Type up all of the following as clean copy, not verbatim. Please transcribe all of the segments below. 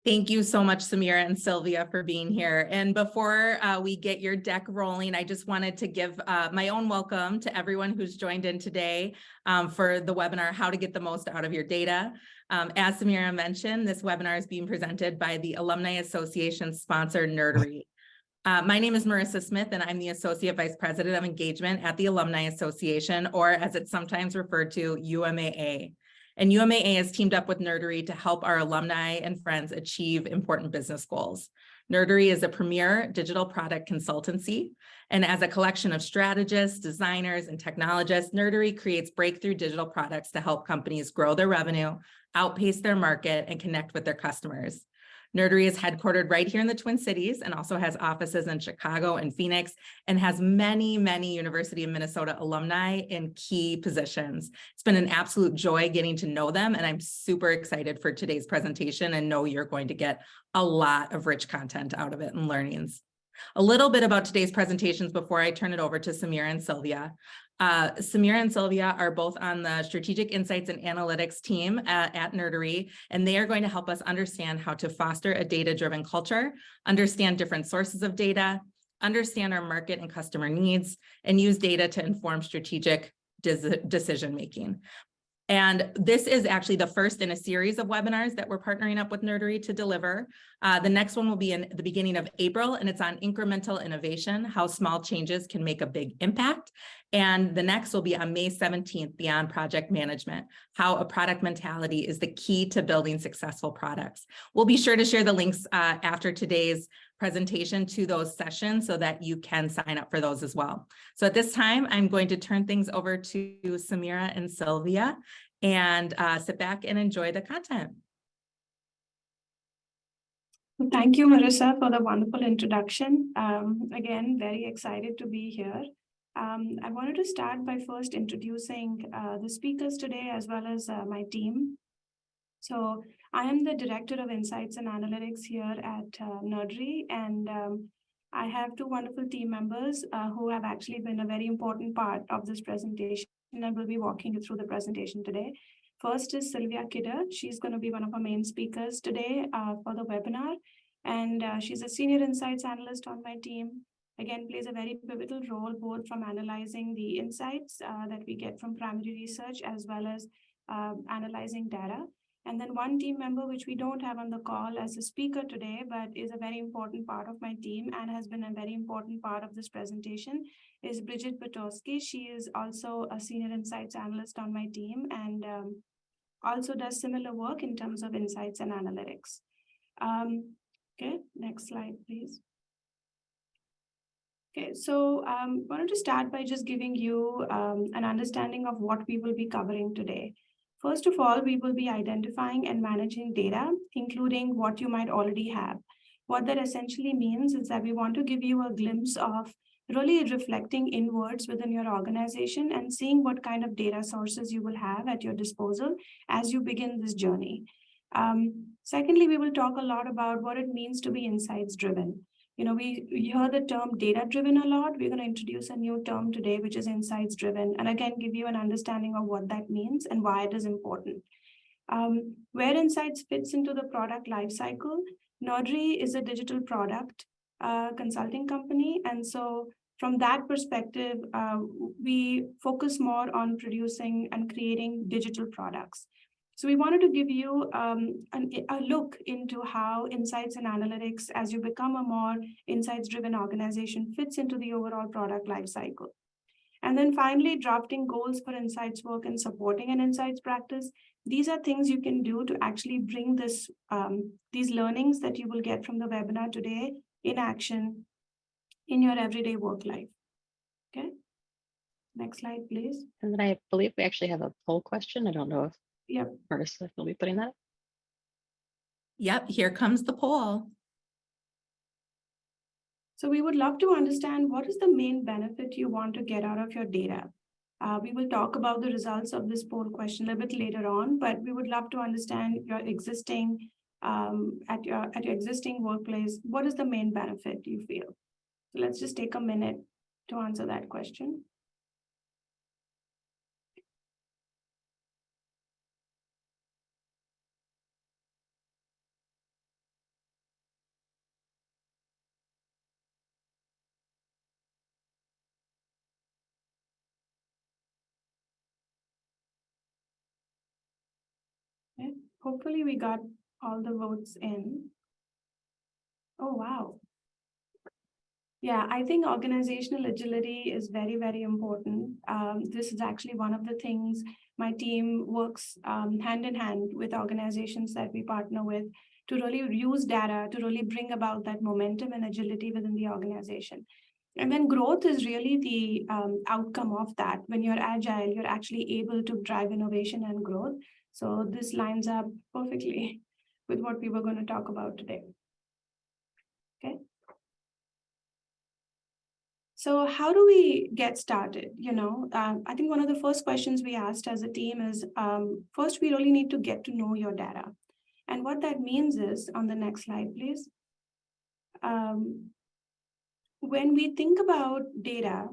Thank you so much, Sameera and Sylvia, for being here. And before we get your deck rolling, I just wanted to give my own welcome to everyone who's joined in today for the webinar, How to Get the Most Out of Your Data. As Sameera mentioned, this webinar is being presented by the Alumni Association sponsor, Nerdery. My name is Marissa Smith, and I'm the Associate Vice President of Engagement at the Alumni Association, or as it's sometimes referred to, UMAA. And UMAA has teamed up with Nerdery to help our alumni and friends achieve important business goals. Nerdery is a premier digital product consultancy, and as a collection of strategists, designers, and technologists, Nerdery creates breakthrough digital products to help companies grow their revenue, outpace their market, and connect with their customers. Nerdery is headquartered right here in the Twin Cities and also has offices in Chicago and Phoenix, and has many, many University of Minnesota alumni in key positions. It's been an absolute joy getting to know them, and I'm super excited for today's presentation and know you're going to get a lot of rich content out of it and learnings. A little bit about today's presentations before I turn it over to Sameera and Sylvia. Sameera and Sylvia are both on the Strategic Insights and Analytics team at Nerdery, and they are going to help us understand how to foster a data-driven culture, understand different sources of data, understand our market and customer needs, and use data to inform strategic decision-making. And this is actually the first in a series of webinars that we're partnering up with Nerdery to deliver. The next one will be in the beginning of April, and it's on incremental innovation, how small changes can make a big impact. And the next will be on May 17th, Beyond Project Management, how a product mentality is the key to building successful products. We'll be sure to share the links after today's presentation to those sessions so that you can sign up for those as well. So at this time, I'm going to turn things over to Sameera and Sylvia and sit back and enjoy the content. Thank you, Marissa, for the wonderful introduction. Again, very excited to be here. I wanted to start by first introducing the speakers today as well as my team. So I am the Director of Insights and Analytics here at Nerdery, and I have two wonderful team members who have actually been a very important part of this presentation, and I will be walking you through the presentation today. First is Sylvia Kidder. She's going to be one of our main speakers today for the webinar, and she's a Senior Insights Analyst on my team. Again, plays a very pivotal role both from analyzing the insights that we get from primary research as well as analyzing data. And then one team member, which we don't have on the call as a speaker today, but is a very important part of my team and has been a very important part of this presentation, is Bridget Potowski. She is also a Senior Insights Analyst on my team and also does similar work in terms of insights and analytics. Okay, next slide, please. Okay, so I wanted to start by just giving you an understanding of what we will be covering today. First of all, we will be identifying and managing data, including what you might already have. What that essentially means is that we want to give you a glimpse of really reflecting inwards within your organization and seeing what kind of data sources you will have at your disposal as you begin this journey. Secondly, we will talk a lot about what it means to be insights-driven. You know, we hear the term data-driven a lot. We're going to introduce a new term today, which is insights-driven, and again, give you an understanding of what that means and why it is important. Where insights fits into the product lifecycle, Nerdery is a digital product consulting company, and so from that perspective, we focus more on producing and creating digital products. So we wanted to give you a look into how insights and analytics, as you become a more insights-driven organization, fits into the overall product lifecycle. And then finally, drafting goals for insights work and supporting an insights practice. These are things you can do to actually bring this, these learnings that you will get from the webinar today in action in your everyday work life. Okay, next slide, please. And then I believe we actually have a poll question. I don't know if Yep. Marissa will be putting that up. Yep, here comes the poll. So we would love to understand what is the main benefit you want to get out of your data. We will talk about the results of this poll question a bit later on, but we would love to understand your existing at your existing workplace. What is the main benefit you feel? So let's just take a minute to answer that question. Hopefully we got all the votes in. Oh, wow. Yeah, I think organizational agility is very, very important. This is actually one of the things my team works hand in hand with organizations that we partner with to really use data to really bring about that momentum and agility within the organization. And then growth is really the outcome of that. When you're agile, you're actually able to drive innovation and growth. So this lines up perfectly with what we were going to talk about today. Okay. So how do we get started? I think one of the first questions we asked as a team is, first, we really need to get to know your data. And what that means is, on the next slide, please. When we think about data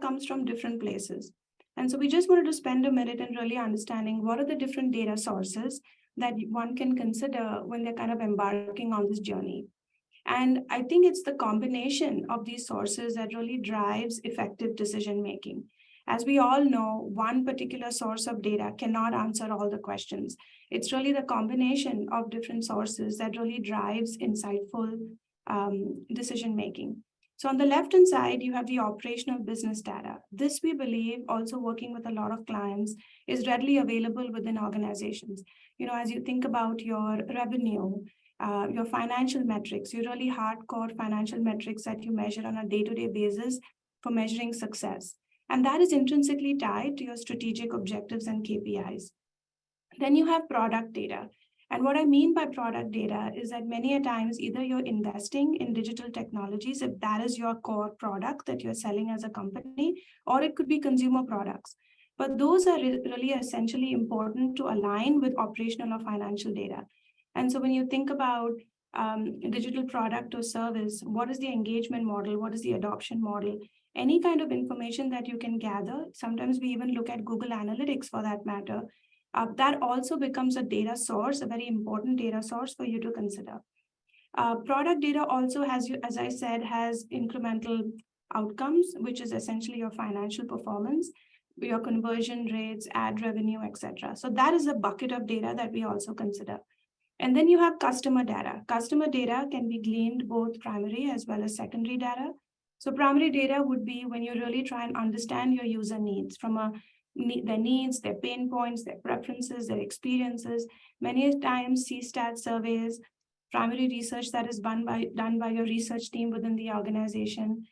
comes from different places. And so we just wanted to spend a minute in really understanding what are the different data sources that one can consider when they're kind of embarking on this journey. And I think it's the combination of these sources that really drives effective decision making. As we all know, one particular source of data cannot answer all the questions. It's really the combination of different sources that really drives insightful decision making. So on the left-hand side, you have the operational business data. This, we believe, also working with a lot of clients, is readily available within organizations. As you think about your revenue, your financial metrics, your really hardcore financial metrics that you measure on a day-to-day basis for measuring success. And that is intrinsically tied to your strategic objectives and KPIs. Then you have product data. And what I mean by product data is that many a times, either you're investing in digital technologies, if that is your core product that you're selling as a company, or it could be consumer products. But those are really essentially important to align with operational or financial data. And so when you think about digital product or service, what is the engagement model? What is the adoption model? Any kind of information that you can gather, sometimes we even look at Google Analytics for that matter, that also becomes a data source, a very important data source for you to consider. Product data also has, as I said, has incremental outcomes, which is essentially your financial performance, your conversion rates, ad revenue, etc. So that is a bucket of data that we also consider. And then you have customer data. Customer data can be gleaned both primary as well as secondary data. So primary data would be when you really try and understand your user needs from their needs, their pain points, their preferences, their experiences. Many times CSAT surveys, primary research that is done by your research team within the organization,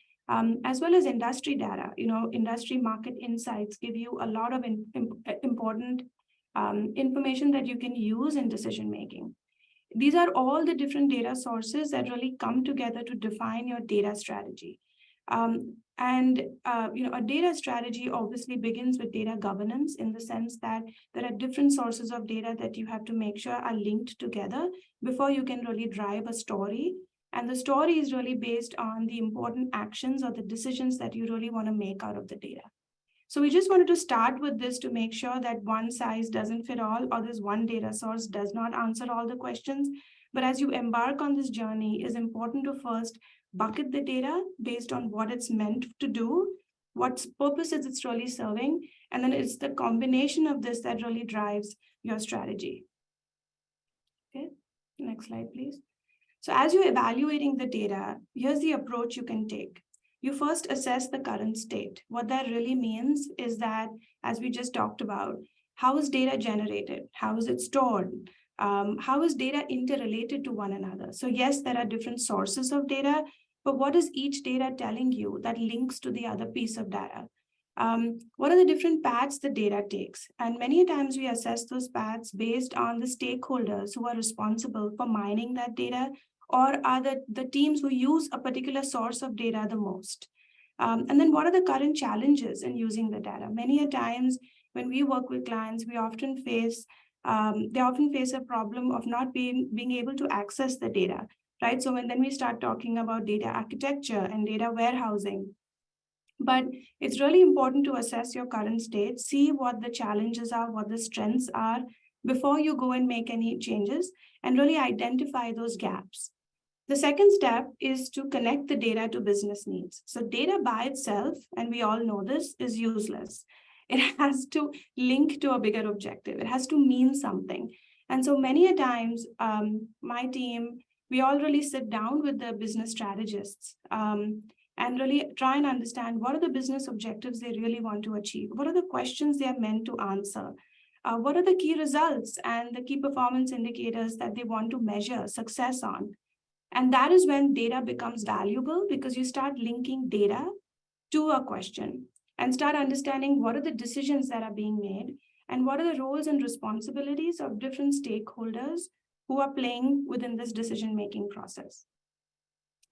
as well as industry data. Industry market insights give you a lot of important information that you can use in decision making. These are all the different data sources that really come together to define your data strategy. A data strategy obviously begins with data governance, in the sense that there are different sources of data that you have to make sure are linked together before you can really drive a story. And the story is really based on the important actions or the decisions that you really want to make out of the data. So we just wanted to start with this to make sure that one size doesn't fit all, or this one data source does not answer all the questions. But as you embark on this journey, it's important to first bucket the data based on what it's meant to do, what purpose is it's really serving, and then it's the combination of this that really drives your strategy. Okay, next slide, please. So as you're evaluating the data, here's the approach you can take. You first assess the current state. What that really means is that, as we just talked about, how is data generated? How is it stored? How is data interrelated to one another? So yes, there are different sources of data, but what is each data telling you that links to the other piece of data? What are the different paths the data takes? And many times we assess those paths based on the stakeholders who are responsible for mining that data, or are the teams who use a particular source of data the most. And then what are the current challenges in using the data? Many a times when we work with clients, they often face a problem of not being able to access the data, right? So then we start talking about data architecture and data warehousing. But it's really important to assess your current state, see what the challenges are, what the strengths are, before you go and make any changes, and really identify those gaps. The second step is to connect the data to business needs. So data by itself, and we all know this, is useless. It has to link to a bigger objective. It has to mean something. And so many a times, my team, we all really sit down with the business strategists and really try and understand what are the business objectives they really want to achieve? What are the questions they are meant to answer? What are the key results and the key performance indicators that they want to measure success on? And that is when data becomes valuable, because you start linking data to a question and start understanding what are the decisions that are being made and what are the roles and responsibilities of different stakeholders who are playing within this decision-making process.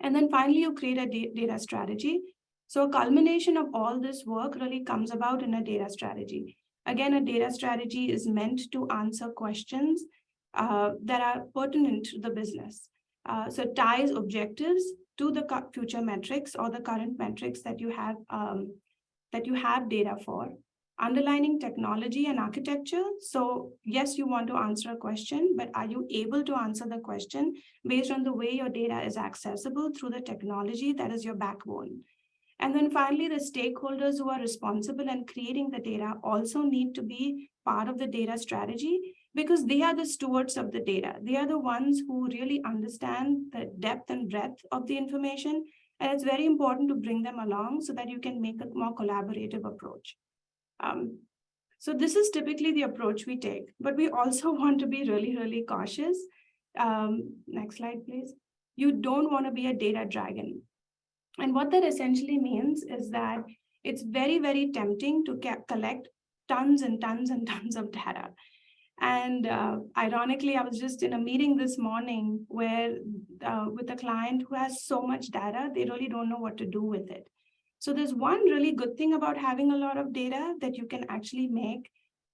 And then finally, you create a data strategy. So a culmination of all this work really comes about in a data strategy. Again, a data strategy is meant to answer questions that are pertinent to the business. So it ties objectives to the future metrics or the current metrics that you have data for. Underlining technology and architecture. So yes, you want to answer a question, but are you able to answer the question based on the way your data is accessible through the technology that is your backbone? And then finally, the stakeholders who are responsible and creating the data also need to be part of the data strategy, because they are the stewards of the data. They are the ones who really understand the depth and breadth of the information. And it's very important to bring them along so that you can make a more collaborative approach. So this is typically the approach we take, but we also want to be really, really cautious. Next slide, please. You don't want to be a data dragon. And what that essentially means is that it's very, very tempting to collect tons and tons and tons of data. And ironically, I was just in a meeting this morning where with a client who has so much data, they really don't know what to do with it. So there's one really good thing about having a lot of data, that you can actually make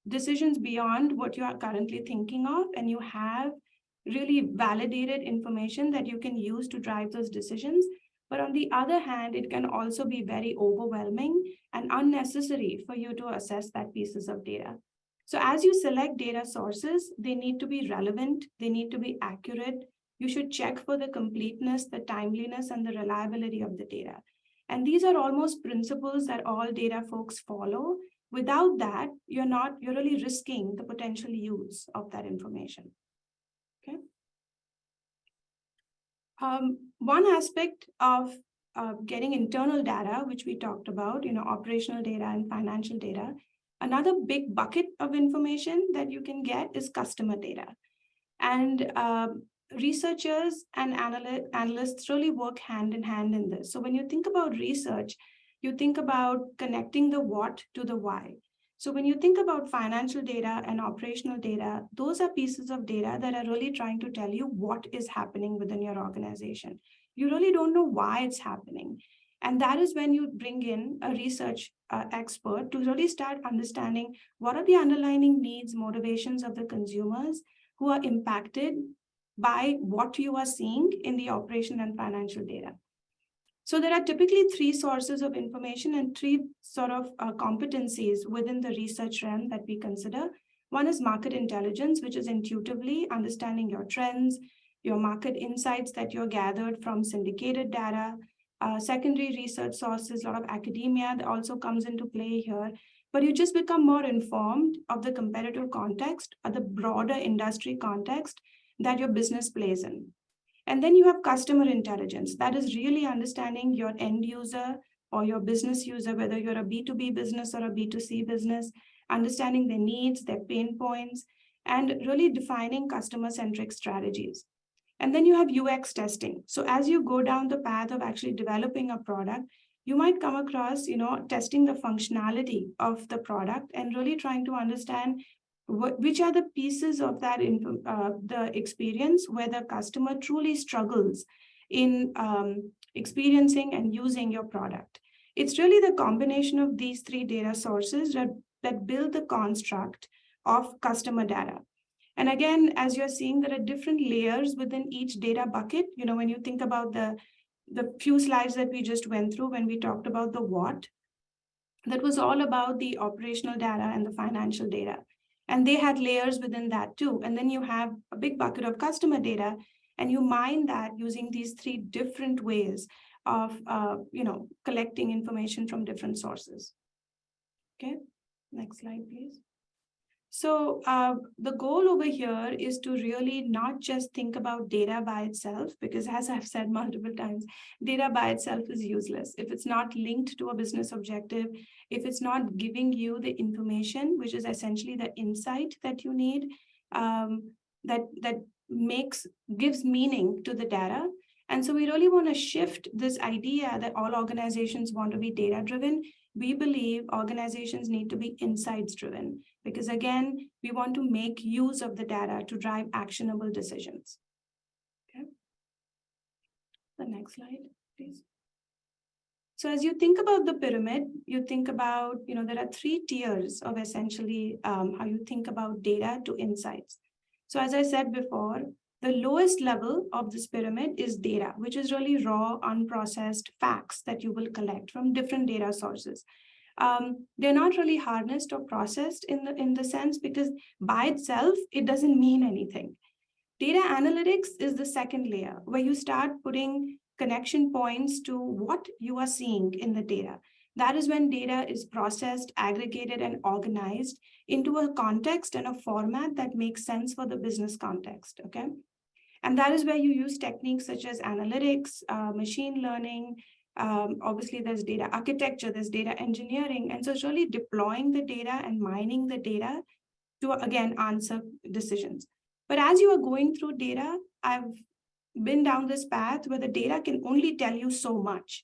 decisions beyond what you are currently thinking of, and you have really validated information that you can use to drive those decisions. But on the other hand, it can also be very overwhelming and unnecessary for you to assess that pieces of data. So as you select data sources, they need to be relevant, they need to be accurate. You should check for the completeness, the timeliness, and the reliability of the data. And these are almost principles that all data folks follow. Without that, you're really risking the potential use of that information. Okay. One aspect of getting internal data, which we talked about, operational data and financial data, another big bucket of information that you can get is customer data. And researchers and analysts really work hand in hand in this. So when you think about research, you think about connecting the what to the why. So when you think about financial data and operational data, those are pieces of data that are really trying to tell you what is happening within your organization. You really don't know why it's happening. And that is when you bring in a research expert to really start understanding what are the underlying needs, motivations of the consumers who are impacted by what you are seeing in the operation and financial data. So there are typically three sources of information and three sort of competencies within the research realm that we consider. One is market intelligence, which is intuitively understanding your trends, your market insights that you're gathered from syndicated data, secondary research sources, a lot of academia that also comes into play here. But you just become more informed of the competitive context or the broader industry context that your business plays in. And then you have customer intelligence. That is really understanding your end user or your business user, whether you're a B2B business or a B2C business, understanding their needs, their pain points, and really defining customer-centric strategies. And then you have UX testing. So as you go down the path of actually developing a product, you might come across, testing the functionality of the product and really trying to understand which are the pieces of that the experience where the customer truly struggles in experiencing and using your product. It's really the combination of these three data sources that build the construct of customer data. And again, as you're seeing, there are different layers within each data bucket. When you think about the few slides that we just went through when we talked about the what, that was all about the operational data and the financial data. And they had layers within that too. And then you have a big bucket of customer data, and you mine that using these three different ways of collecting information from different sources. Okay, next slide, please. So the goal over here is to really not just think about data by itself, because as I've said multiple times, data by itself is useless. If it's not linked to a business objective, if it's not giving you the information, which is essentially the insight that you need, that gives meaning to the data. And so we really want to shift this idea that all organizations want to be data-driven. We believe organizations need to be insights-driven, because again, we want to make use of the data to drive actionable decisions. Okay. The next slide, please. So as you think about the pyramid, you think about, there are 3 tiers of essentially how you think about data to insights. So as I said before, the lowest level of this pyramid is data, which is really raw, unprocessed facts that you will collect from different data sources. They're not really harnessed or processed in the sense, because by itself, it doesn't mean anything. Data analytics is the second layer, where you start putting connection points to what you are seeing in the data. That is when data is processed, aggregated, and organized into a context and a format that makes sense for the business context, okay? And that is where you use techniques such as analytics, machine learning. Obviously, there's data architecture, there's data engineering. And so it's really deploying the data and mining the data to, again, answer decisions. But as you are going through data, I've been down this path where the data can only tell you so much.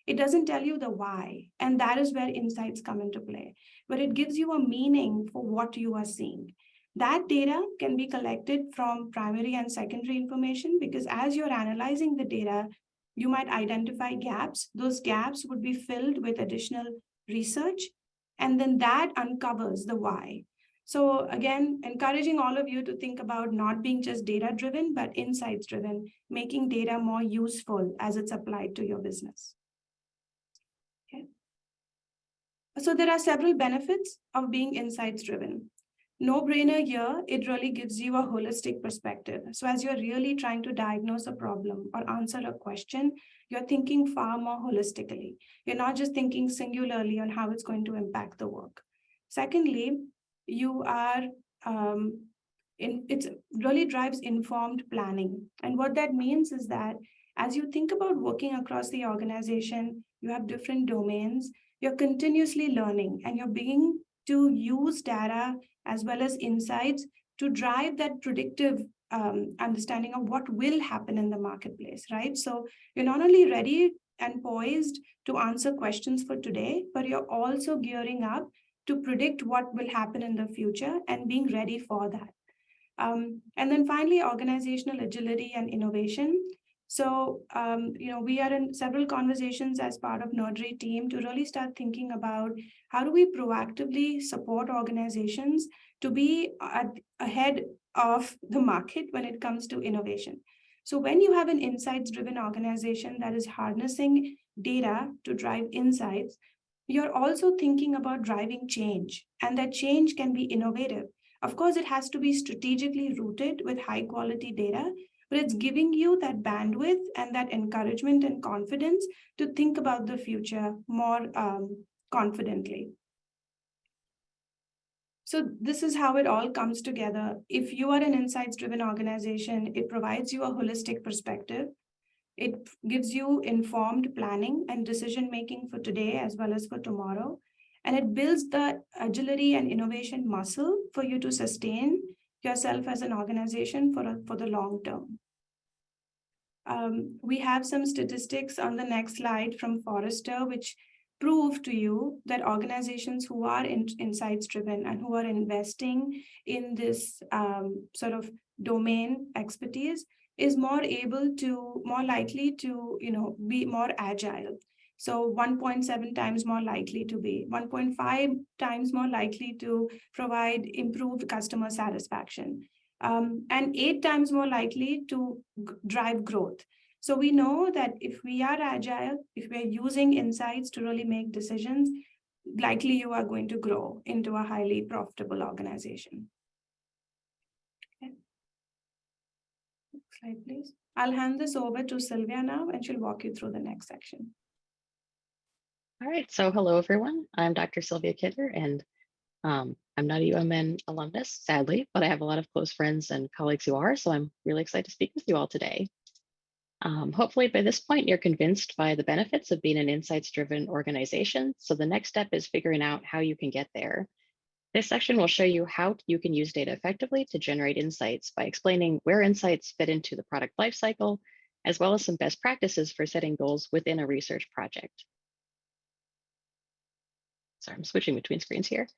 It doesn't tell you the why. And that is where insights come into play, where it gives you a meaning for what you are seeing. That data can be collected from primary and secondary information, because as you're analyzing the data, you might identify gaps. Those gaps would be filled with additional research, and then that uncovers the why. So again, encouraging all of you to think about not being just data-driven, but insights-driven, making data more useful as it's applied to your business. Okay. So there are several benefits of being insights-driven. No-brainer here, it really gives you a holistic perspective. So as you're really trying to diagnose a problem or answer a question, you're thinking far more holistically. You're not just thinking singularly on how it's going to impact the work. Secondly, you are, it really drives informed planning. And what that means is that as you think about working across the organization, you have different domains, you're continuously learning, and you're beginning to use data as well as insights to drive that predictive understanding of what will happen in the marketplace, right? So you're not only ready and poised to answer questions for today, but you're also gearing up to predict what will happen in the future and being ready for that. And then finally, organizational agility and innovation. So, we are in several conversations as part of Nerdery team to really start thinking about how do we proactively support organizations to be ahead of the market when it comes to innovation. So when you have an insights-driven organization that is harnessing data to drive insights, you're also thinking about driving change, and that change can be innovative. Of course, it has to be strategically rooted with high quality data, but it's giving you that bandwidth and that encouragement and confidence to think about the future more confidently. So this is how it all comes together. If you are an insights-driven organization, it provides you a holistic perspective. It gives you informed planning and decision-making for today as well as for tomorrow. And it builds the agility and innovation muscle for you to sustain yourself as an organization for the long term. We have some statistics on the next slide from Forrester, which prove to you that organizations who are insights-driven and who are investing in this sort of domain expertise is more likely to, be more agile. So 1.7 times more likely to be, 1.5 times more likely to provide improved customer satisfaction, and 8 times more likely to drive growth. So we know that if we are agile, if we're using insights to really make decisions, likely you are going to grow into a highly profitable organization. Okay. Next slide, please. I'll hand this over to Sylvia now, and she'll walk you through the next section. All right, so hello everyone. I'm Dr. Sylvia Kidder, and I'm not a UMN alumnus, sadly, but I have a lot of close friends and colleagues who are, so I'm really excited to speak with you all today. Hopefully by this point, you're convinced by the benefits of being an insights-driven organization. So the next step is figuring out how you can get there. This section will show you how you can use data effectively to generate insights by explaining where insights fit into the product lifecycle, as well as some best practices for setting goals within a research project. Sorry, I'm switching between screens here.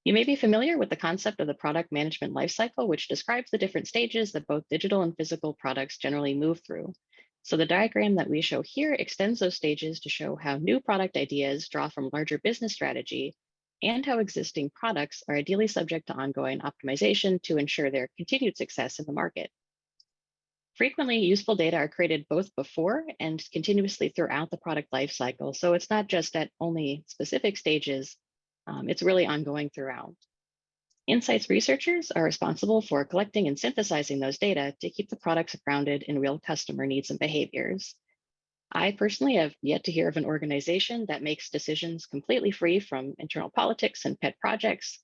You may be familiar with the concept of the product management lifecycle, which describes the different stages that both digital and physical products generally move through. So the diagram that we show here extends those stages to show how new product ideas draw from larger business strategy and how existing products are ideally subject to ongoing optimization to ensure their continued success in the market. Frequently, useful data are created both before and continuously throughout the product lifecycle. So it's not just at only specific stages, it's really ongoing throughout. Insights researchers are responsible for collecting and synthesizing those data to keep the products grounded in real customer needs and behaviors. I personally have yet to hear of an organization that makes decisions completely free from internal politics and pet projects,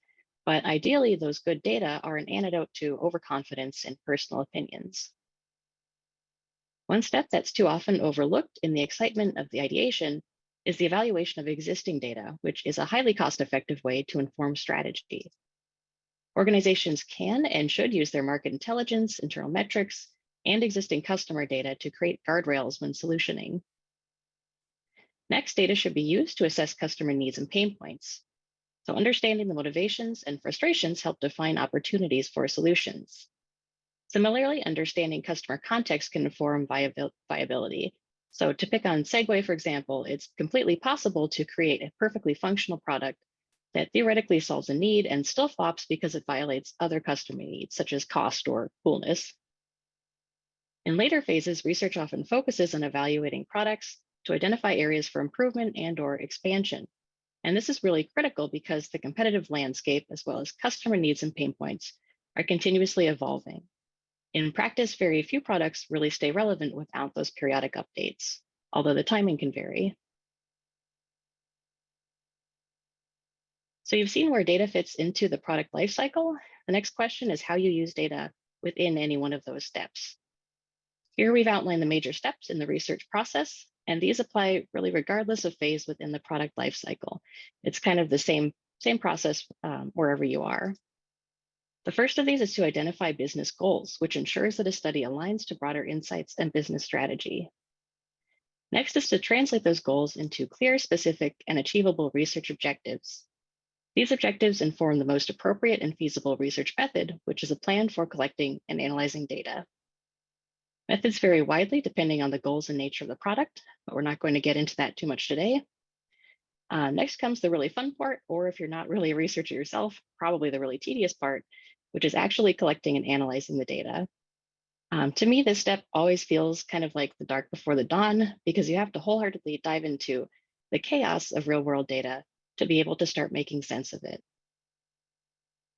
but ideally those good data are an antidote to overconfidence in personal opinions. One step that's too often overlooked in the excitement of the ideation is the evaluation of existing data, which is a highly cost-effective way to inform strategy. Organizations can and should use their market intelligence, internal metrics, and existing customer data to create guardrails when solutioning. Next, data should be used to assess customer needs and pain points. So understanding the motivations and frustrations help define opportunities for solutions. Similarly, understanding customer context can inform viability. So to pick on Segway, for example, it's completely possible to create a perfectly functional product that theoretically solves a need and still flops because it violates other customer needs, such as cost or coolness. In later phases, research often focuses on evaluating products to identify areas for improvement and/or expansion. And this is really critical because the competitive landscape, as well as customer needs and pain points, are continuously evolving. In practice, very few products really stay relevant without those periodic updates, although the timing can vary. So you've seen where data fits into the product lifecycle. The next question is how you use data within any one of those steps. Here we've outlined the major steps in the research process, and these apply really regardless of phase within the product lifecycle. It's kind of the same process wherever you are. The first of these is to identify business goals, which ensures that a study aligns to broader insights and business strategy. Next is to translate those goals into clear, specific, and achievable research objectives. These objectives inform the most appropriate and feasible research method, which is a plan for collecting and analyzing data. Methods vary widely depending on the goals and nature of the product, but we're not going to get into that too much today. Next comes the really fun part, or if you're not really a researcher yourself, probably the really tedious part, which is actually collecting and analyzing the data. To me, this step always feels kind of like the dark before the dawn, because you have to wholeheartedly dive into the chaos of real-world data to be able to start making sense of it.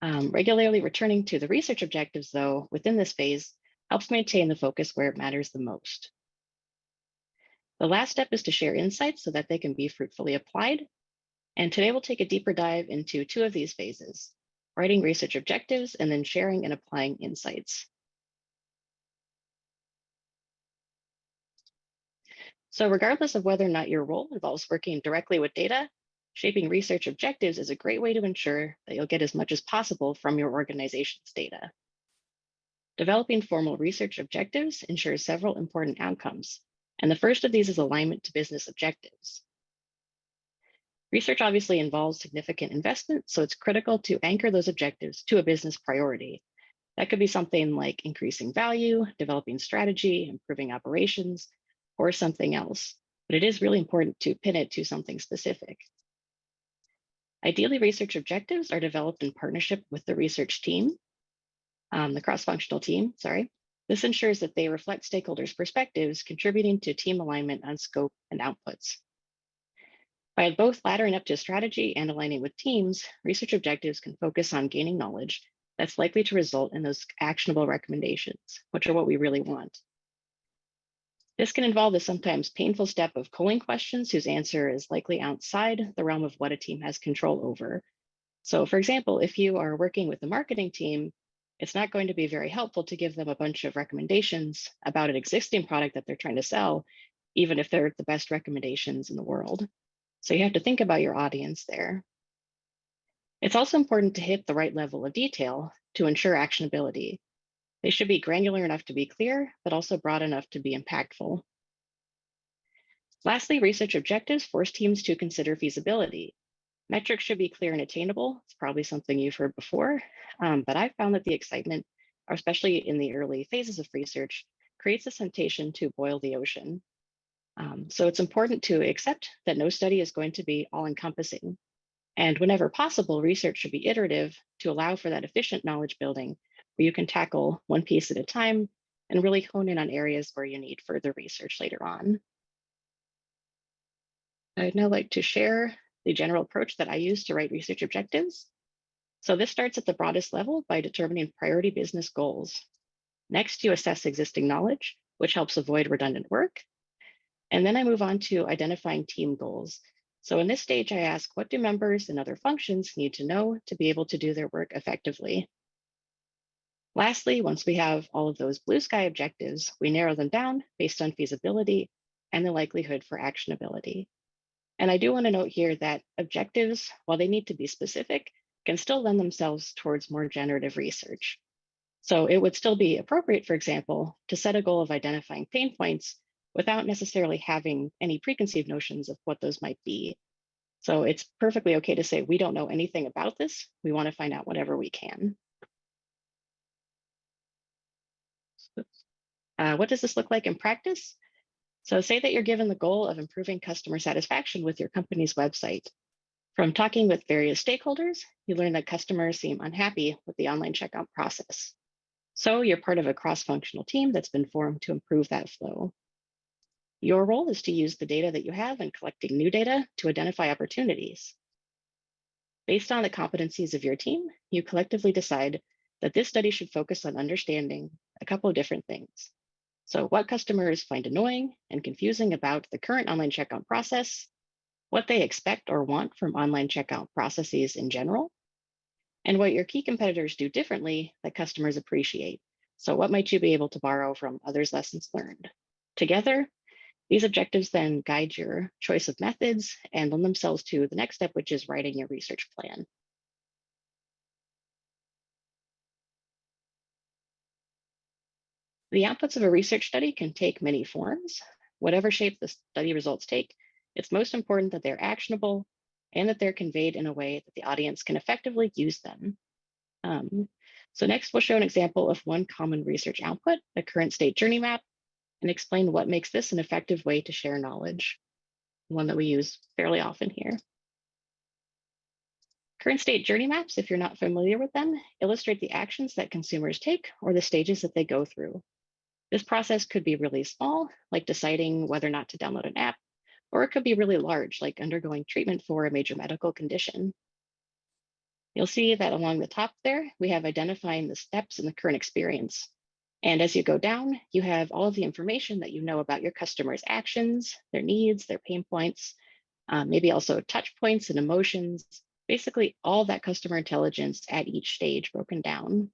Regularly returning to the research objectives, though, within this phase helps maintain the focus where it matters the most. The last step is to share insights so that they can be fruitfully applied. And today we'll take a deeper dive into two of these phases, writing research objectives and then sharing and applying insights. So regardless of whether or not your role involves working directly with data, shaping research objectives is a great way to ensure that you'll get as much as possible from your organization's data. Developing formal research objectives ensures several important outcomes, and the first of these is alignment to business objectives. Research obviously involves significant investment, so it's critical to anchor those objectives to a business priority. That could be something like increasing value, developing strategy, improving operations, or something else, but it is really important to pin it to something specific. Ideally, research objectives are developed in partnership with the research team, the cross-functional team, sorry. This ensures that they reflect stakeholders' perspectives, contributing to team alignment on scope and outputs. By both laddering up to strategy and aligning with teams, research objectives can focus on gaining knowledge that's likely to result in those actionable recommendations, which are what we really want. This can involve the sometimes painful step of culling questions whose answer is likely outside the realm of what a team has control over. So for example, if you are working with the marketing team, it's not going to be very helpful to give them a bunch of recommendations about an existing product that they're trying to sell, even if they're the best recommendations in the world. So you have to think about your audience there. It's also important to hit the right level of detail to ensure actionability. They should be granular enough to be clear, but also broad enough to be impactful. Lastly, research objectives force teams to consider feasibility. Metrics should be clear and attainable. It's probably something you've heard before, but I've found that the excitement, especially in the early phases of research, creates a temptation to boil the ocean. So it's important to accept that no study is going to be all-encompassing. And whenever possible, research should be iterative to allow for that efficient knowledge building where you can tackle one piece at a time and really hone in on areas where you need further research later on. I'd now like to share the general approach that I use to write research objectives. So this starts at the broadest level by determining priority business goals. Next, you assess existing knowledge, which helps avoid redundant work. And then I move on to identifying team goals. So in this stage, I ask, what do members and other functions need to know to be able to do their work effectively? Lastly, once we have all of those blue sky objectives, we narrow them down based on feasibility and the likelihood for actionability. And I do want to note here that objectives, while they need to be specific, can still lend themselves towards more generative research. So it would still be appropriate, for example, to set a goal of identifying pain points without necessarily having any preconceived notions of what those might be. So it's perfectly okay to say, we don't know anything about this. We want to find out whatever we can. What does this look like in practice? So say that you're given the goal of improving customer satisfaction with your company's website. From talking with various stakeholders, you learn that customers seem unhappy with the online checkout process. So you're part of a cross-functional team that's been formed to improve that flow. Your role is to use the data that you have and collecting new data to identify opportunities. Based on the competencies of your team, you collectively decide that this study should focus on understanding a couple of different things. So what customers find annoying and confusing about the current online checkout process, what they expect or want from online checkout processes in general, and what your key competitors do differently that customers appreciate. So what might you be able to borrow from others' lessons learned? Together, these objectives then guide your choice of methods and lend themselves to the next step, which is writing your research plan. The outputs of a research study can take many forms. Whatever shape the study results take, it's most important that they're actionable and that they're conveyed in a way that the audience can effectively use them. So next, we'll show an example of one common research output, a current state journey map, and explain what makes this an effective way to share knowledge, one that we use fairly often here. Current state journey maps, if you're not familiar with them, illustrate the actions that consumers take or the stages that they go through. This process could be really small, like deciding whether or not to download an app, or it could be really large, like undergoing treatment for a major medical condition. You'll see that along the top there, we have identifying the steps in the current experience. And as you go down, you have all of the information that you know about your customers' actions, their needs, their pain points, maybe also touch points and emotions, basically all that customer intelligence at each stage broken down.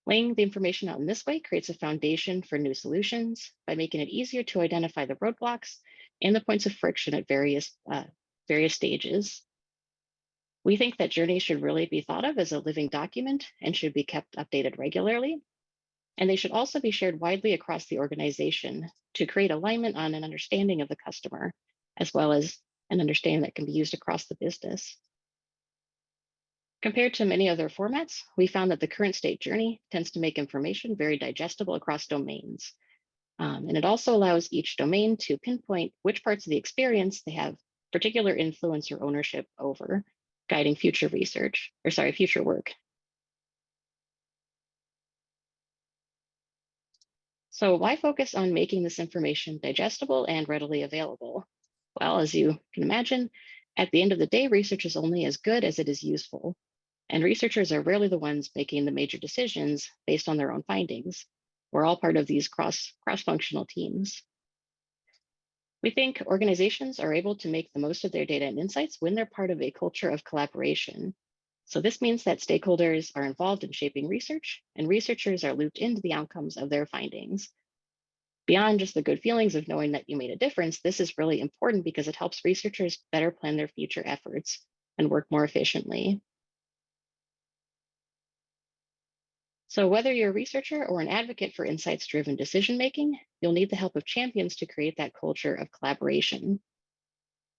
Laying the information out in this way creates a foundation for new solutions by making it easier to identify the roadblocks and the points of friction at various stages. We think that journeys should really be thought of as a living document and should be kept updated regularly. And they should also be shared widely across the organization to create alignment on an understanding of the customer, as well as an understanding that can be used across the business. Compared to many other formats, we found that the current state journey tends to make information very digestible across domains. And it also allows each domain to pinpoint which parts of the experience they have particular influence or ownership over, guiding future work. So why focus on making this information digestible and readily available? Well, as you can imagine, at the end of the day, research is only as good as it is useful. And researchers are rarely the ones making the major decisions based on their own findings. We're all part of these cross-functional teams. We think organizations are able to make the most of their data and insights when they're part of a culture of collaboration. So this means that stakeholders are involved in shaping research and researchers are looped into the outcomes of their findings. Beyond just the good feelings of knowing that you made a difference, this is really important because it helps researchers better plan their future efforts and work more efficiently. So whether you're a researcher or an advocate for insights-driven decision-making, you'll need the help of champions to create that culture of collaboration.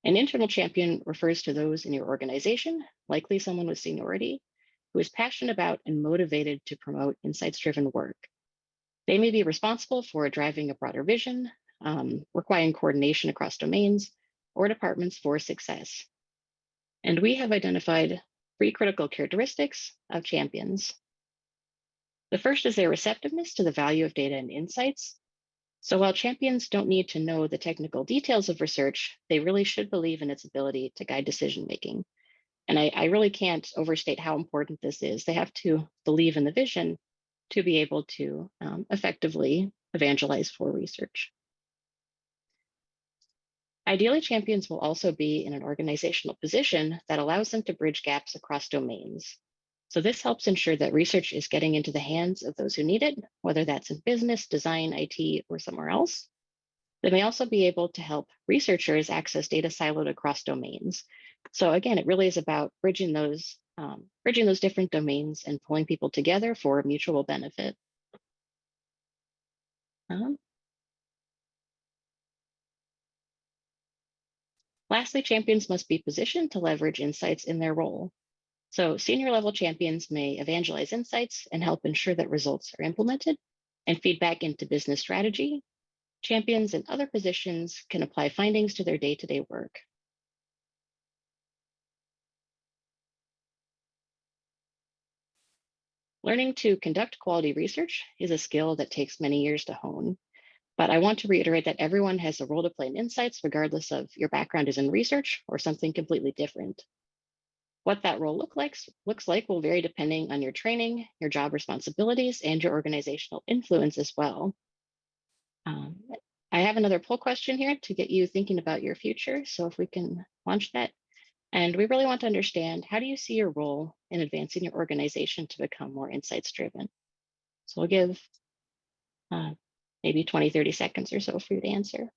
An internal champion refers to those in your organization, likely someone with seniority, who is passionate about and motivated to promote insights-driven work. They may be responsible for driving a broader vision, requiring coordination across domains or departments for success. And we have identified 3 critical characteristics of champions. The first is their receptiveness to the value of data and insights. So while champions don't need to know the technical details of research, they really should believe in its ability to guide decision-making. And I really can't overstate how important this is. They have to believe in the vision to be able to effectively evangelize for research. Ideally, champions will also be in an organizational position that allows them to bridge gaps across domains. So this helps ensure that research is getting into the hands of those who need it, whether that's in business, design, IT, or somewhere else. They may also be able to help researchers access data siloed across domains. So again, it really is about bridging those different domains and pulling people together for mutual benefit. Lastly, champions must be positioned to leverage insights in their role. So senior level champions may evangelize insights and help ensure that results are implemented and feed back into business strategy. Champions in other positions can apply findings to their day-to-day work. Learning to conduct quality research is a skill that takes many years to hone. But I want to reiterate that everyone has a role to play in insights, regardless of your background is in research or something completely different. What that role looks like will vary depending on your training, your job responsibilities, and your organizational influence as well. I have another poll question here to get you thinking about your future. So if we can launch that. And we really want to understand, how do you see your role in advancing your organization to become more insights driven? So we'll give maybe 20, 30 seconds or so for you to answer.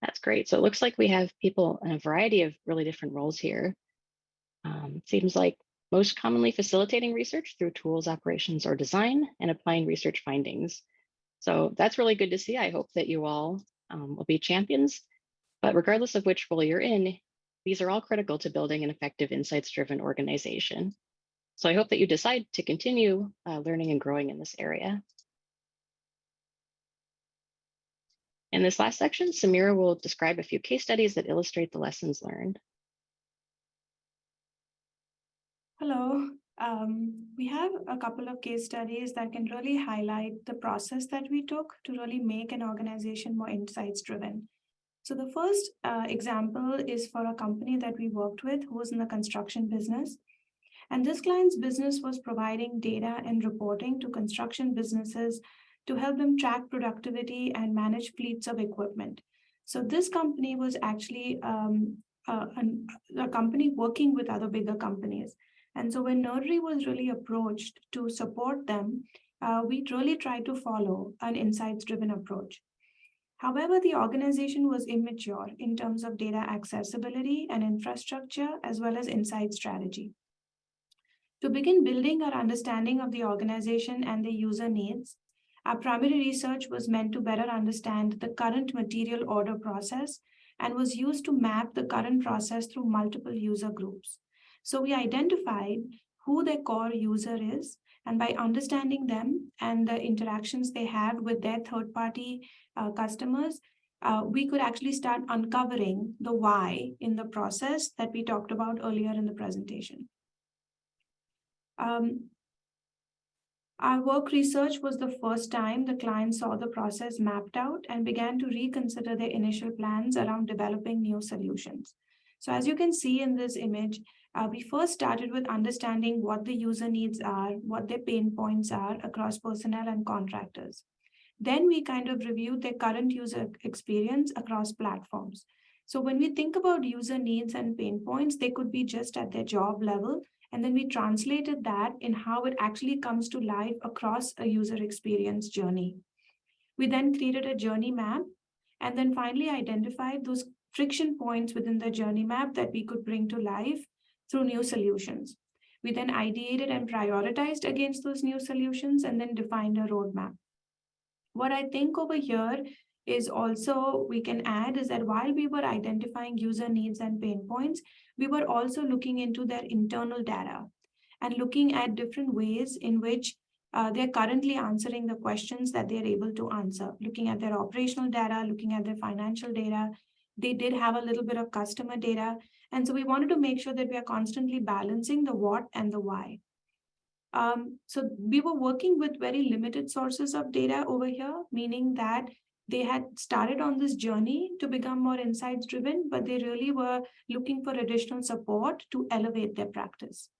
That's great. So it looks like we have people in a variety of really different roles here. It seems like most commonly facilitating research through tools, operations, or design, and applying research findings. So that's really good to see. I hope that you all will be champions. But regardless of which role you're in, these are all critical to building an effective insights-driven organization. So I hope that you decide to continue learning and growing in this area. In this last section, Sameera will describe a few case studies that illustrate the lessons learned. Hello. We have a couple of case studies that can really highlight the process that we took to really make an organization more insights driven. So the first example is for a company that we worked with who was in the construction business. And this client's business was providing data and reporting to construction businesses to help them track productivity and manage fleets of equipment. So this company was actually a company working with other bigger companies. And so when Nerdery was really approached to support them, we really tried to follow an insights-driven approach. However, the organization was immature in terms of data accessibility and infrastructure, as well as insight strategy. To begin building our understanding of the organization and the user needs, our primary research was meant to better understand the current material order process and was used to map the current process through multiple user groups. So we identified who their core user is, and by understanding them and the interactions they have with their third-party customers, we could actually start uncovering the why in the process that we talked about earlier in the presentation. Our work research was the first time the client saw the process mapped out and began to reconsider their initial plans around developing new solutions. So as you can see in this image, we first started with understanding what the user needs are, what their pain points are across personnel and contractors. Then we kind of reviewed their current user experience across platforms. So when we think about user needs and pain points, they could be just at their job level. And then we translated that in how it actually comes to life across a user experience journey. We then created a journey map and then finally identified those friction points within the journey map that we could bring to life through new solutions. We then ideated and prioritized against those new solutions and then defined a roadmap. What I think over here is also we can add is that while we were identifying user needs and pain points, we were also looking into their internal data and looking at different ways in which they're currently answering the questions that they're able to answer, looking at their operational data, looking at their financial data. They did have a little bit of customer data. And so we wanted to make sure that we are constantly balancing the what and the why. So we were working with very limited sources of data over here, meaning that they had started on this journey to become more insights driven, but they really were looking for additional support to elevate their practice.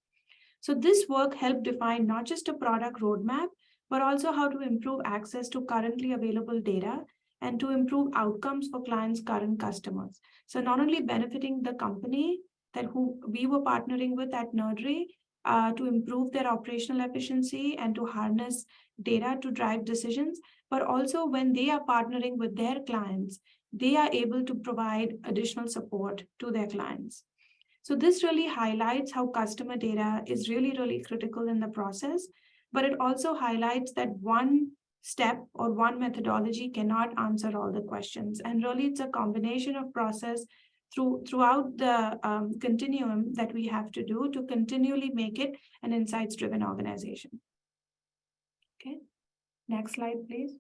So this work helped define not just a product roadmap, but also how to improve access to currently available data and to improve outcomes for clients' current customers. So not only benefiting the company that who we were partnering with at Nerdery, to improve their operational efficiency and to harness data to drive decisions, but also when they are partnering with their clients, they are able to provide additional support to their clients. So this really highlights how customer data is really, really critical in the process, but it also highlights that one step or one methodology cannot answer all the questions. And really it's a combination of process throughout the continuum that we have to do to continually make it an insights-driven organization. Okay, next slide, please.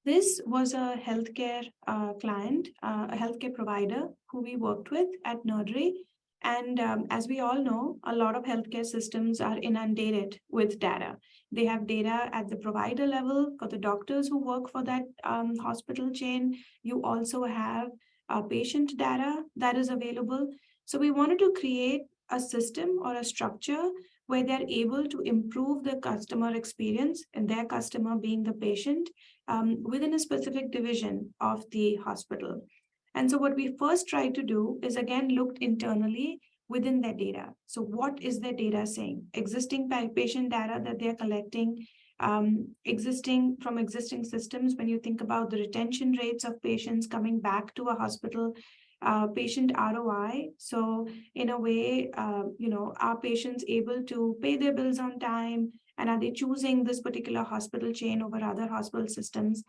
This was a healthcare client, a healthcare provider who we worked with at Nerdery. And as we all know, a lot of healthcare systems are inundated with data. They have data at the provider level for the doctors who work for that hospital chain. You also have patient data that is available. So we wanted to create a system or a structure where they're able to improve the customer experience and their customer being the patient within a specific division of the hospital. And so what we first tried to do is again looked internally within their data. So what is their data saying? Existing patient data that they're collecting, existing systems, when you think about the retention rates of patients coming back to a hospital, patient ROI. So in a way, are patients able to pay their bills on time? And are they choosing this particular hospital chain over other hospital systems?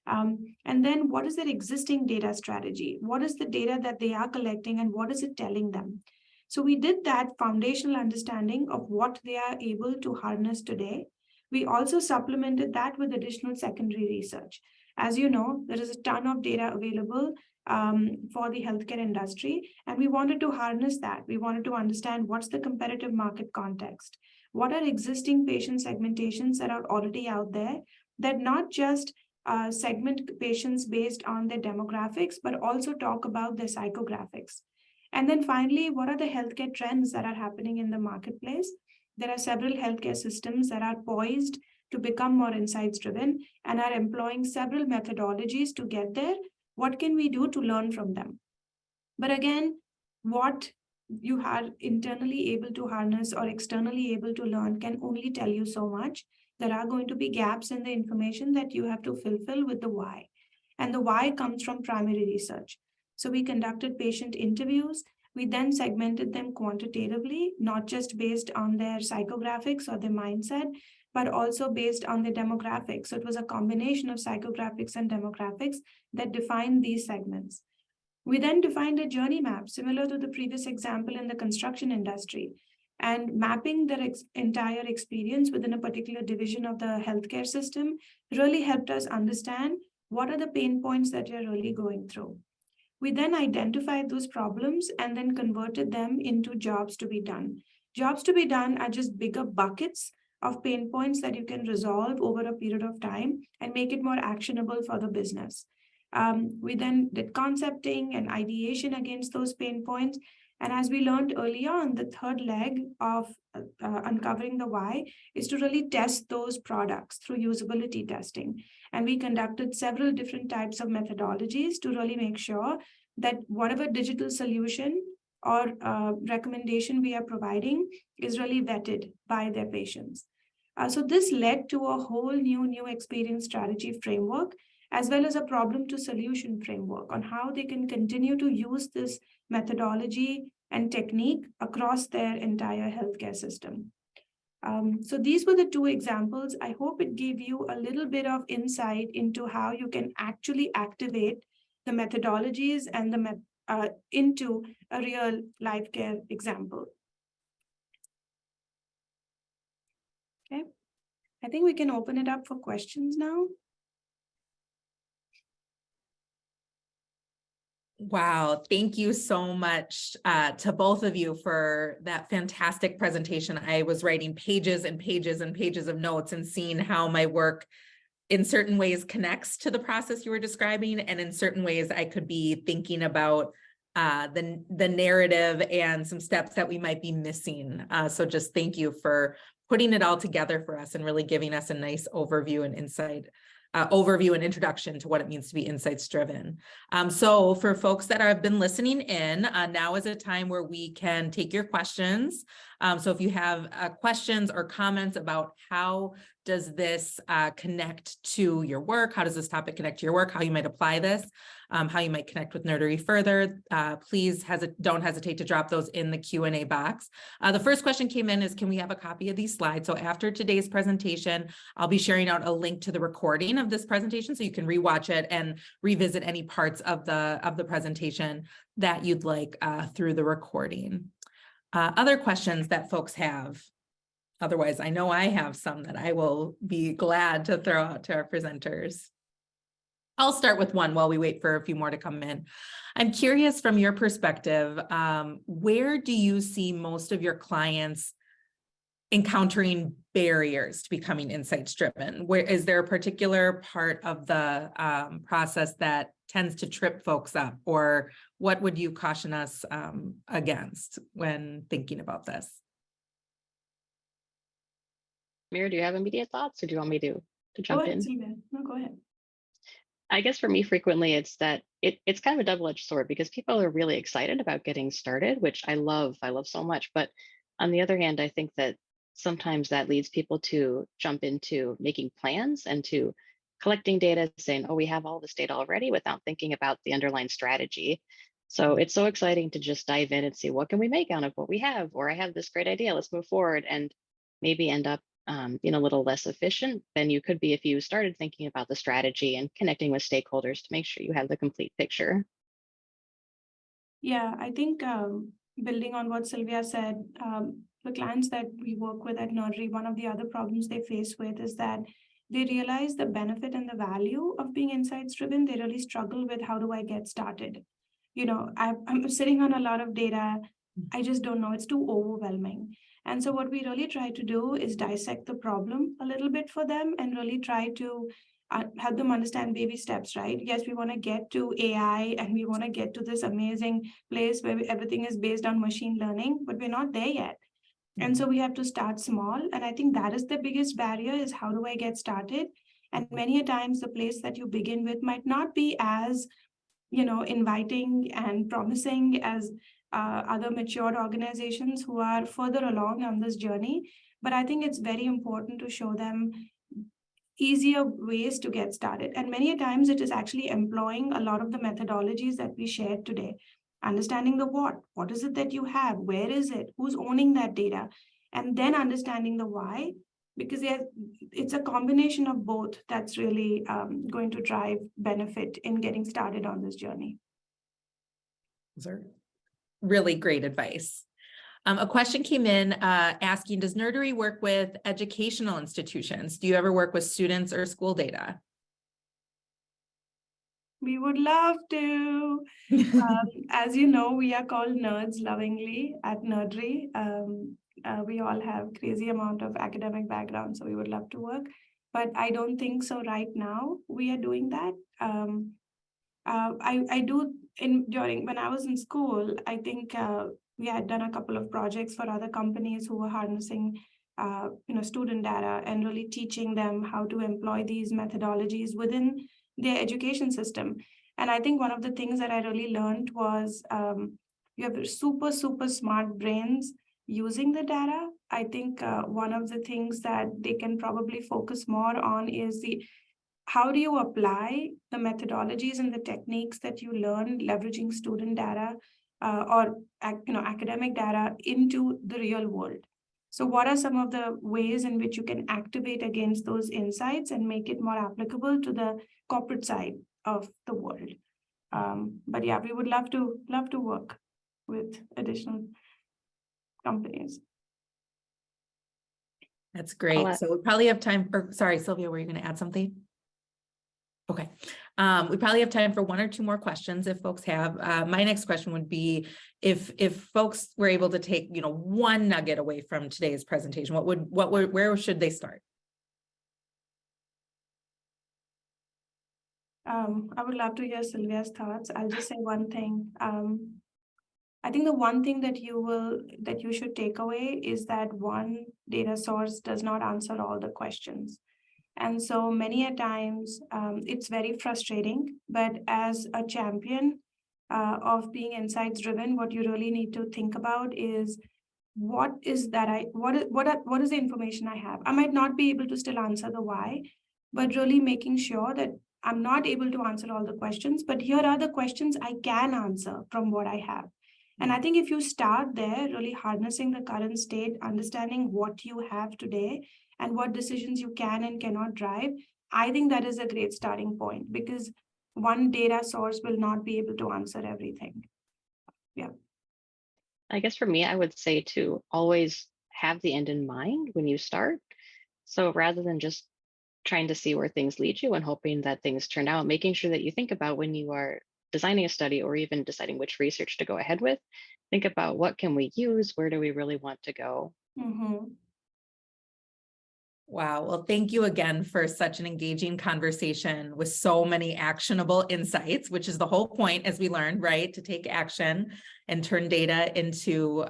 And then what is their existing data strategy? What is the data that they are collecting and what is it telling them? So we did that foundational understanding of what they are able to harness today. We also supplemented that with additional secondary research. As you know, there is a ton of data available for the healthcare industry, and we wanted to harness that. We wanted to understand what's the competitive market context. What are existing patient segmentations that are already out there that not just segment patients based on their demographics, but also talk about their psychographics. And then finally, what are the healthcare trends that are happening in the marketplace? There are several healthcare systems that are poised to become more insights driven and are employing several methodologies to get there. What can we do to learn from them? But again, what you are internally able to harness or externally able to learn can only tell you so much. There are going to be gaps in the information that you have to fulfill with the why. And the why comes from primary research. So we conducted patient interviews. We then segmented them quantitatively, not just based on their psychographics or their mindset, but also based on their demographics. So it was a combination of psychographics and demographics that defined these segments. We then defined a journey map similar to the previous example in the construction industry. and mapping their entire experience within a particular division of the healthcare system really helped us understand what are the pain points that you're really going through. We then identified those problems and then converted them into jobs to be done. Jobs to be done are just bigger buckets of pain points that you can resolve over a period of time and make it more actionable for the business. We then did concepting and ideation against those pain points. And as we learned earlier on, the third leg of uncovering the why is to really test those products through usability testing. And we conducted several different types of methodologies to really make sure that whatever digital solution or recommendation we are providing is really vetted by their patients. So this led to a whole new experience strategy framework, as well as a problem to solution framework on how they can continue to use this methodology and technique across their entire healthcare system. So these were the two examples. I hope it gave you a little bit of insight into how you can actually activate the methodologies and the into a real life care example. Okay, I think we can open it up for questions now. Wow, thank you so much to both of you for that fantastic presentation. I was writing pages and pages and pages of notes and seeing how my work in certain ways connects to the process you were describing, and in certain ways I could be thinking about the narrative and some steps that we might be missing. So just thank you for putting it all together for us and really giving us a nice overview and insight. Overview and introduction to what it means to be insights driven. So for folks that have been listening in, now is a time where we can take your questions. So if you have questions or comments about how does this connect to your work, how does this topic connect to your work, how you might apply this, how you might connect with Nerdery further, please don't hesitate to drop those in the Q&A box. The first question came in is, can we have a copy of these slides? So after today's presentation, I'll be sharing out a link to the recording of this presentation so you can rewatch it and revisit any parts of the presentation that you'd like through the recording. Other questions that folks have? Otherwise, I know I have some that I will be glad to throw out to our presenters. I'll start with one while we wait for a few more to come in. I'm curious from your perspective, where do you see most of your clients encountering barriers to becoming insights driven? Where is there a particular part of the process that tends to trip folks up, or what would you caution us against when thinking about this? Sameera, do you have immediate thoughts, or do you want me to jump in? Sylvia. No, go ahead. I guess for me, frequently it's that it's kind of a double-edged sword, because people are really excited about getting started, which I love so much. But on the other hand, I think that sometimes that leads people to jump into making plans and to collecting data, saying, oh, we have all this data already, without thinking about the underlying strategy. So it's so exciting to just dive in and see, what can we make out of what we have? Or I have this great idea, let's move forward, and maybe end up being a little less efficient than you could be if you started thinking about the strategy and connecting with stakeholders to make sure you have the complete picture. Yeah, I think building on what Sylvia said, the clients that we work with at Nerdery, one of the other problems they face with is that they realize the benefit and the value of being insights driven. They really struggle with, how do I get started? You know, I'm sitting on a lot of data. I just don't know. It's too overwhelming. And so what we really try to do is dissect the problem a little bit for them and really try to help them understand baby steps, right? Yes, we want to get to AI and we want to get to this amazing place where everything is based on machine learning, but we're not there yet. And so we have to start small. And I think that is the biggest barrier, is how do I get started? And many a times the place that you begin with might not be as, inviting and promising as other mature organizations who are further along on this journey. But I think it's very important to show them easier ways to get started. And many a times it is actually employing a lot of the methodologies that we shared today. Understanding the what is it that you have? Where is it? Who's owning that data? And then understanding the why, because it's a combination of both that's really going to drive benefit in getting started on this journey. Those are really great advice. A question came in asking, does Nerdery work with educational institutions? Do you ever work with students or school data? We would love to. As you know, we are called nerds lovingly at Nerdery. We all have crazy amount of academic background, so we would love to work. But I don't think so right now we are doing that. I do during when I was in school, I think we had done a couple of projects for other companies who were harnessing student data and really teaching them how to employ these methodologies within their education system. And I think one of the things that I really learned was you have super smart brains using the data. I think one of the things that they can probably focus more on is how do you apply the methodologies and the techniques that you learn leveraging student data or academic data into the real world. So what are some of the ways in which you can activate against those insights and make it more applicable to the corporate side of the world? But yeah, we would love to work with additional companies. That's great. So we probably have time for, sorry, Sylvia, were you going to add something? Okay. We probably have time for one or two more questions if folks have. My next question would be if folks were able to take, one nugget away from today's presentation, where should they start? I would love to hear Sylvia's thoughts. I'll just say one thing. I think the one thing that you should take away is that one data source does not answer all the questions. And so many a times it's very frustrating, but as a champion of being insights driven, what you really need to think about is what is the information I have? I might not be able to still answer the why, but really making sure that I'm not able to answer all the questions, but here are the questions I can answer from what I have. And I think if you start there, really harnessing the current state, understanding what you have today and what decisions you can and cannot drive, I think that is a great starting point because one data source will not be able to answer everything. Yeah. I guess for me, I would say to always have the end in mind when you start. So rather than just trying to see where things lead you and hoping that things turn out, making sure that you think about when you are designing a study or even deciding which research to go ahead with, think about what can we use, where do we really want to go? Mm-hmm. Wow. Well, thank you again for such an engaging conversation with so many actionable insights, which is the whole point, as we learned, right? To take action and turn data into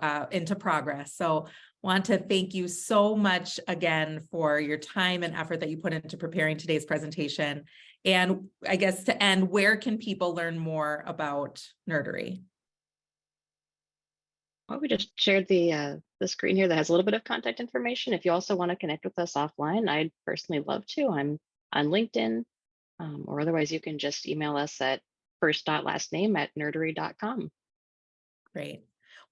progress. So want to thank you so much again for your time and effort that you put into preparing today's presentation. And I guess to end, where can people learn more about Nerdery? Well, we just shared the screen here that has a little bit of contact information. If you also want to connect with us offline, I'd personally love to. I'm on LinkedIn, or otherwise you can just email us at first.lastname@nerdery.com. Great.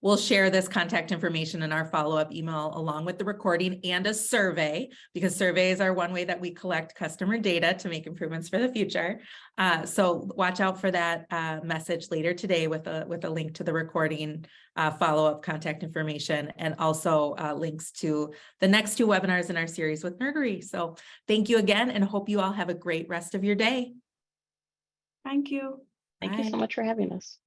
We'll share this contact information in our follow-up email along with the recording and a survey, because surveys are one way that we collect customer data to make improvements for the future. So watch out for that message later today with a link to the recording, follow-up contact information, and also links to the next two webinars in our series with Nerdery. So thank you again, and hope you all have a great rest of your day. Thank you. Thank you so much for having us.